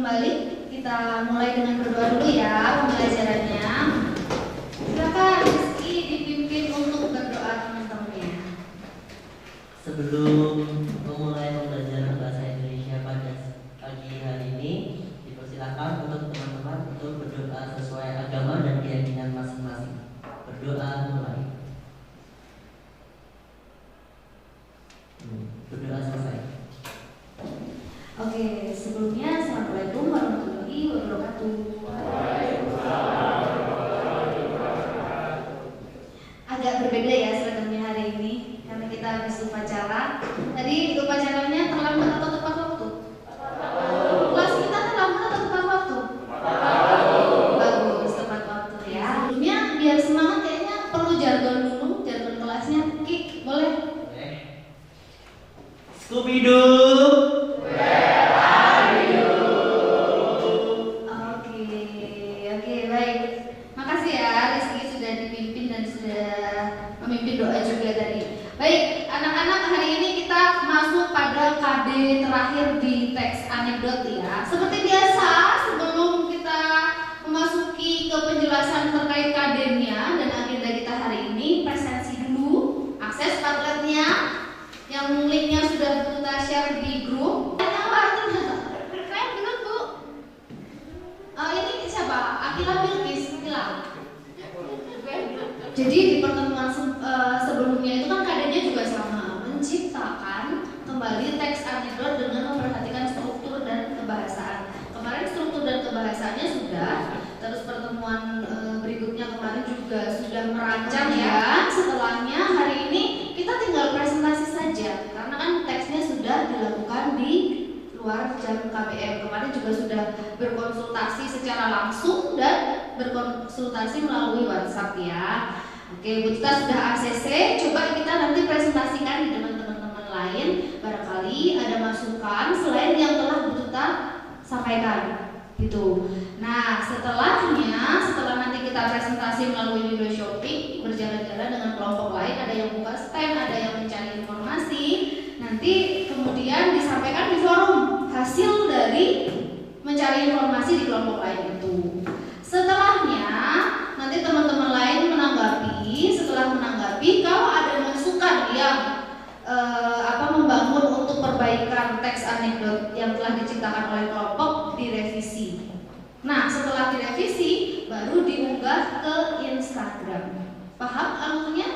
kembali. Kita mulai dengan berdoa dulu ya pembelajarannya. Silakan Rizky dipimpin untuk berdoa teman-temannya. Sebelum memulai pembelajaran bahasa Indonesia pada pagi hari ini, dipersilakan untuk teman-teman untuk berdoa sesuai agama dan keyakinan masing-masing. Berdoa mulai. Berdoa selesai. Oke, sebelumnya Assalamualaikum warahmatullahi wabarakatuh. Agak berbeda ya seragamnya hari ini karena kita habis upacara. Tadi upacaranya terlambat atau tepat waktu? Kelas kita terlambat atau tepat waktu? Bagus, tepat waktu ya. Sebelumnya biar semangat kayaknya perlu jargon dulu, jargon kelasnya. Ki, boleh? Scooby-Doo. Oke, baik. Makasih ya Rizky sudah dipimpin dan sudah memimpin doa juga tadi. Baik, anak-anak, hari ini kita masuk pada KD terakhir di teks anekdot ya. Seperti biasa, sebelum kita memasuki ke penjelasan terkait KD-nya dan agenda kita hari ini, presensi dulu, akses Padletnya yang linknya sudah kita share di grup. Keren bener Bu. Ini siapa? Akila Bilkis, Akila. Jadi di pertemuan sebelumnya itu kan KD-nya juga sama, menciptakan kembali teks anekdot dengan memperhatikan struktur dan kebahasaan. Kemarin struktur dan kebahasaannya sudah, terus pertemuan berikutnya kemarin juga sudah merancang ya. Setelahnya hari ini kita tinggal presentasi saja, karena kan teksnya sudah dilakukan di luar jam KBM. Kemarin juga sudah berkonsultasi secara langsung dan berkonsultasi melalui WhatsApp ya. Oke, Bu Tita sudah ACC. Coba kita nanti presentasikan dengan teman-teman lain. Barangkali ada masukan selain yang telah Bu Tita sampaikan. Gitu. Nah, setelah nanti kita presentasi melalui video shopping, berjalan-jalan dengan kelompok lain, ada yang buka stand, ada yang mencari informasi. Nanti kemudian disampaikan di forum hasil dari mencari informasi di kelompok lain itu. Setelahnya nanti teman-teman lain setelah menanggapi kalau ada masukan yang membangun untuk perbaikan teks anekdot yang telah diciptakan oleh kelompok direvisi. Nah, setelah direvisi baru diunggah ke Instagram. Paham alurnya?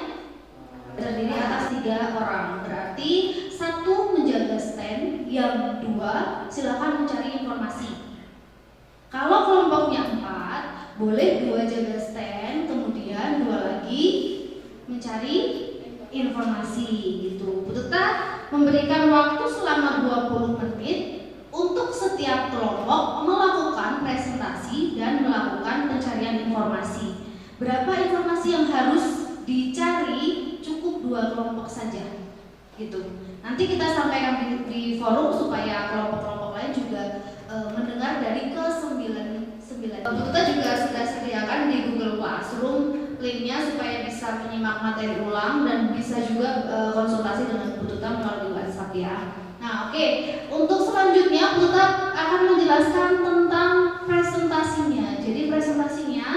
Terdiri atas 3 orang, berarti 1 menjaga stand, yang 2 silakan mencari informasi. Kalau kelompoknya 4, boleh 2 jaga stand, kemudian 2 lagi mencari informasi gitu. Bu Tita memberikan waktu selama 20 menit untuk setiap kelompok melakukan presentasi dan melakukan pencarian informasi. Berapa informasi yang harus dicari? Cukup 2 kelompok saja gitu. Nanti kita sampaikan di forum supaya kelompok-kelompok lain juga mendengar dari ke-9. Bu Tita juga sudah sediakan di Google Classroom linknya supaya bisa menyimak materi ulang dan bisa juga konsultasi dengan Bu Tita melalui WhatsApp ya. Nah, oke. Untuk selanjutnya Bu Tita akan menjelaskan tentang presentasinya. Jadi presentasinya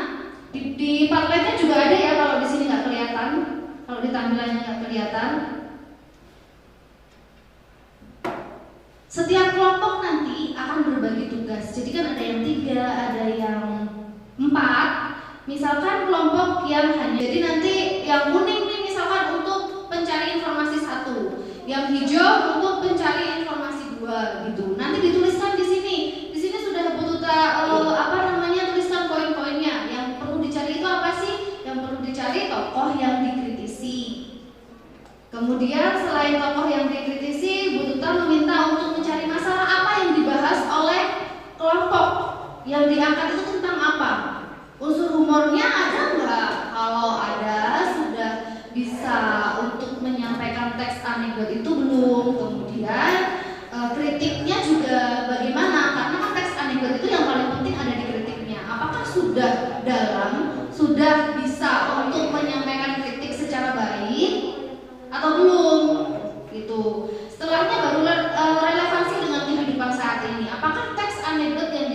di Padletnya juga ada ya, kalau di sini nggak kelihatan, kalau di tampilannya nggak kelihatan. Setiap kelompok nanti akan berbagi tugas. Jadi kan ada yang 3, ada yang 4. Misalkan kelompok yang hanya, jadi nanti yang kuning nih misalkan untuk pencari informasi 1, yang hijau untuk pencari informasi 2 gitu. Nanti dituliskan di sini. Di sini sudah Bu Tita tuliskan poin-poinnya. Yang perlu dicari itu apa sih? Yang perlu dicari tokoh yang dikritisi. Kemudian selain tokoh yang dikritisi, Bu Tita meminta untuk mencari masalah apa yang dibahas oleh kelompok. Yang diangkat itu tentang apa? Unsur humornya ada nggak? Kalau ada, sudah bisa untuk menyampaikan teks anekdot itu belum? Kemudian kritiknya juga bagaimana? Karena kan teks anekdot itu yang paling penting ada di kritiknya. Apakah sudah dalam, sudah bisa untuk menyampaikan kritik secara baik atau belum? Gitu. Setelahnya baru relevansi dengan kehidupan saat ini. Apakah teks anekdot yang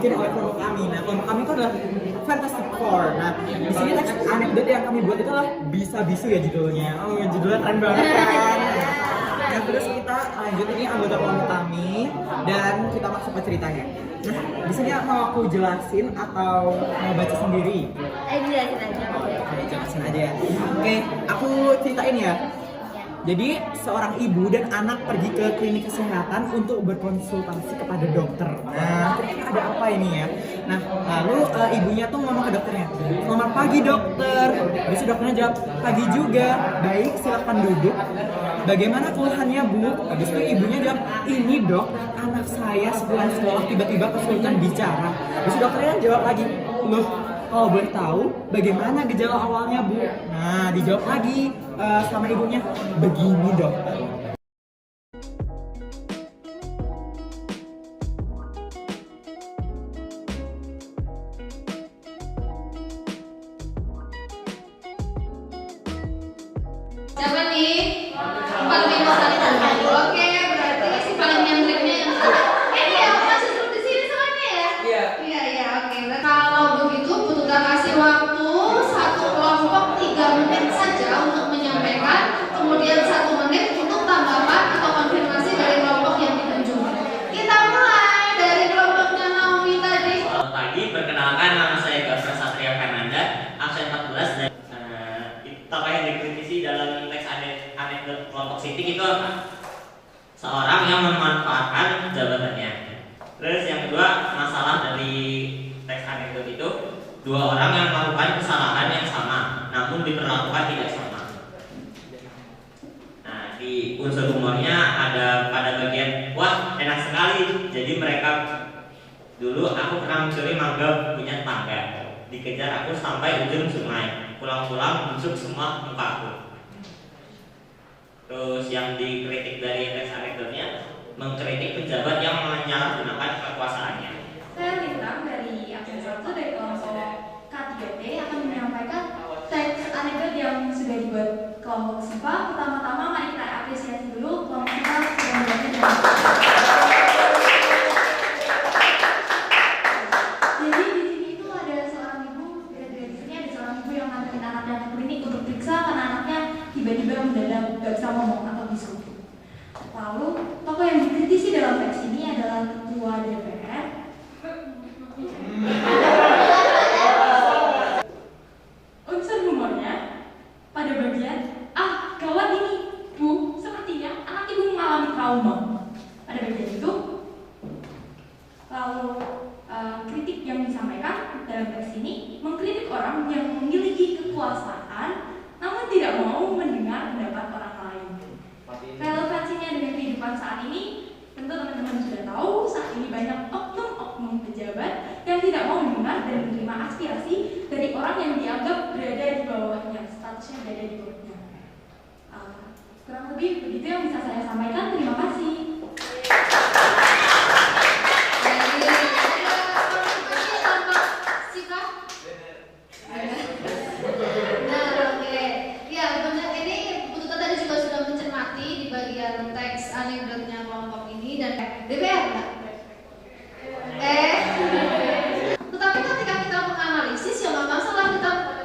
dibikin oleh kelompok kami. Nah, kelompok kami itu adalah Fantastic Four. Nah, di sini teks anekdot yang kami buat itu adalah bisa bisu ya judulnya. Oh, judulnya keren banget kan. Nah, terus kita lanjut, ini anggota kelompok kami dan kita masuk ke ceritanya. Nah, di sini mau aku jelasin atau mau baca sendiri? Jelasin aja. Oke, jelasin aja ya. Oke, aku ceritain ya. Jadi seorang ibu dan anak pergi ke klinik kesehatan untuk berkonsultasi kepada dokter. Nah, kira-kira ada apa ini ya? Nah, lalu ibunya tuh ngomong ke dokternya, "Selamat pagi dokter." Terus dokternya jawab, "Pagi juga." "Baik, silakan duduk. Bagaimana keluhannya bu?" Habis itu ibunya jawab, "Ini dok, anak saya setelah sekolah tiba-tiba kesulitan bicara." Terus dokternya jawab lagi, "Loh, kalau boleh tahu bagaimana gejala awalnya bu?" Nah, dijawab lagi sama ibunya, "Begini dok." Siapa nih? 45 kali dulu. Oke, berarti si paling nyantriknya yang ini ya, masih duduk di sini soalnya ya? Iya, oke. Kalau begitu, Bu Tuta kasih waktu satu kelompok 3 menit saja untuk menyampaikan, kemudian 1 menit untuk tanggapan atau konfirmasi dari kelompok yang ditunjuk. Kita mulai dari kelompoknya Naomi tadi. Selamat pagi, perkenalkan nama saya Gafra Satria Fernanda, absen 14 dan tokoh yang dikritisi dalam teks anekdot kelompok Sitik itu apa? Seorang yang memanfaatkan jabatannya. Terus yang kedua, masalah dari teks anekdot itu 2 orang yang melakukan kesalahan yang sama namun diperlakukan tidak sama. Nah, di unsur humornya ada pada bagian, "Wah, enak sekali. Jadi mereka dulu aku pernah mencuri mangga punya tetangga. Dikejar aku sampai ujung sungai. Pulang-pulang busuk semua mukaku." Terus yang dikritik dari teks anekdotnya, mengkritik pejabat yang menyalahgunakan kekuasaannya. Saya Lintang dari absen 1 dari kelompok K3T akan menyampaikan teks anekdot yang sudah dibuat kelompok SIPA. Pertama-tama mari kita apresiasi dulu kelompok SIPA sudah membuatnya dengan jadi di sini itu ada seorang ibu, di sini ada seorang ibu yang nganterin anaknya ke klinik untuk periksa karena anaknya tiba-tiba mendadak gak bisa ngomong atau bisu. Lalu tokoh yang dikritisi dalam teks ini adalah ketua DPR. Unsur humornya pada bagian, "Ah, gawat ini, Bu, sepertinya anak ibu mengalami trauma." Pada bagian itu, lalu kritik yang disampaikan dalam teks ini mengkritik orang yang memiliki kekuasaan namun tidak mau mendengar pendapat orang lain. Relevansinya dengan kehidupan saat ini, tentu teman-teman sudah tahu saat ini banyak oknum-oknum pejabat yang tidak mau mendengar dan menerima aspirasi dari orang yang dianggap berada di bawahnya, statusnya berada di bawahnya. Kurang lebih begitu yang bisa saya sampaikan. Terima kasih. Teks anekdotnya kelompok ini dan DPR enggak? Tetapi ketika kita menganalisis ya nggak masalah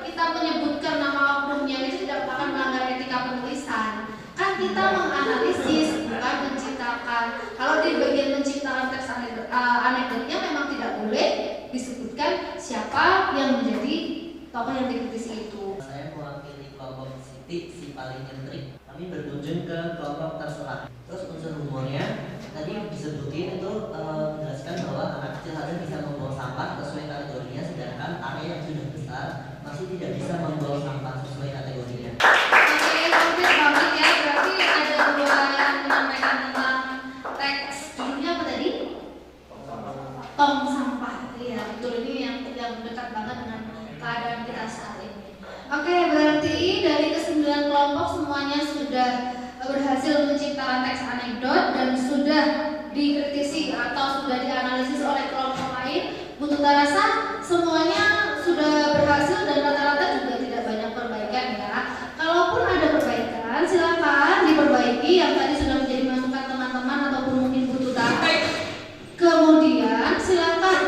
kita menyebutkan nama oknumnya itu tidak akan melanggar etika penulisan. Kan kita menganalisis bukan menciptakan. Kalau di bagian menciptakan teks anekdotnya memang tidak boleh disebutkan siapa yang menjadi tokoh yang dikritisi itu. Saya mewakili kelompok Sitik, si paling nyentrik. Kami berkunjung ke kelompok terserah. Terus unsur humornya tadi disebutin itu menjelaskan bahwa anak kecil saja bisa membawa sampah sesuai kategorinya, sedangkan area yang sudah besar masih tidak bisa membawa sampah sesuai kategorinya. Oke, komplit banget ya. Berarti ada 2 yang menyampaikan tentang teks judulnya apa tadi? Tong sampah. Iya, betul, ini yang dekat banget dengan keadaan kita saat ini. Oke, berarti dari ke-9 kelompok semuanya sudah berhasil menciptakan teks anekdot dan sudah dikritisi atau sudah dianalisis oleh kelompok lain. Bu Tuta rasa semuanya sudah berhasil dan rata-rata juga tidak banyak perbaikan ya. Kalaupun ada perbaikan, silakan diperbaiki yang tadi sudah menjadi masukan teman-teman ataupun mungkin Bu Tuta. Kemudian silakan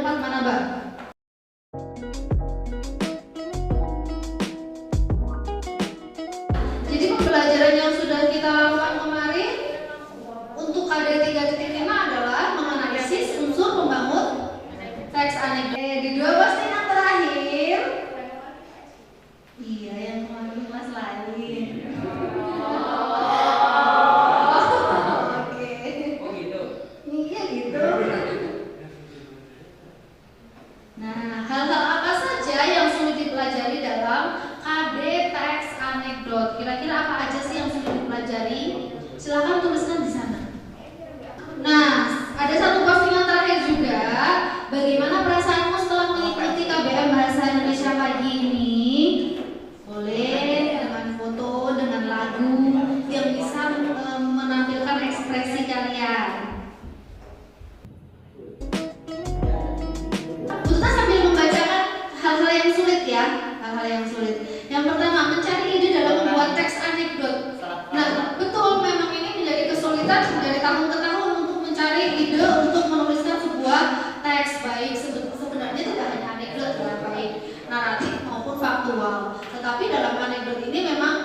tempat mana, Mbak? Jadi pembelajaran yang sudah kita lakukan kemarin untuk KD 3.5 adalah menganalisis unsur pembangun teks anekdot. Di 2 postingan terakhir, iya yang kemarin kelas lain. Oke. Oh gitu. Iya gitu. Nah, hal-hal apa saja yang sulit dipelajari dalam KD teks anekdot? Kira-kira apa aja sih yang sulit dipelajari? Silahkan tuliskan di sana. Nah, ada satu postingan terakhir juga. Bagaimana perasaanmu setelah mengikuti KBM Bahasa Indonesia pagi ini? Boleh dengan foto, dengan lagu yang bisa menampilkan ekspresi kalian. Kita sambil membacakan hal-hal yang sulit ya, hal-hal yang sulit. Yang pertama, mencari ide dalam membuat teks anekdot. Nah, betul, memang ini menjadi kesulitan dari tahun ke tahun untuk mencari ide untuk menuliskan sebuah teks, baik sebenarnya tidak hanya anekdot ya, baik naratif maupun faktual. Tetapi dalam anekdot ini memang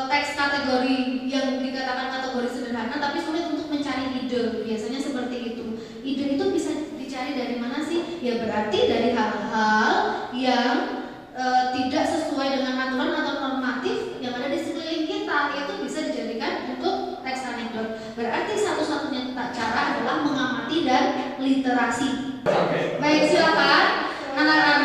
teks kategori yang dikatakan kategori sederhana, tapi sulit untuk mencari ide. Biasanya seperti itu. Ide itu bisa dicari dari mana sih? Ya berarti dari hal-hal yang tidak sesuai dengan aturan atau normatif yang ada di sekeliling kita, itu bisa dijadikan untuk teks anekdot. Berarti satu-satunya cara adalah mengamati dan literasi. Baik, silakan anak-anak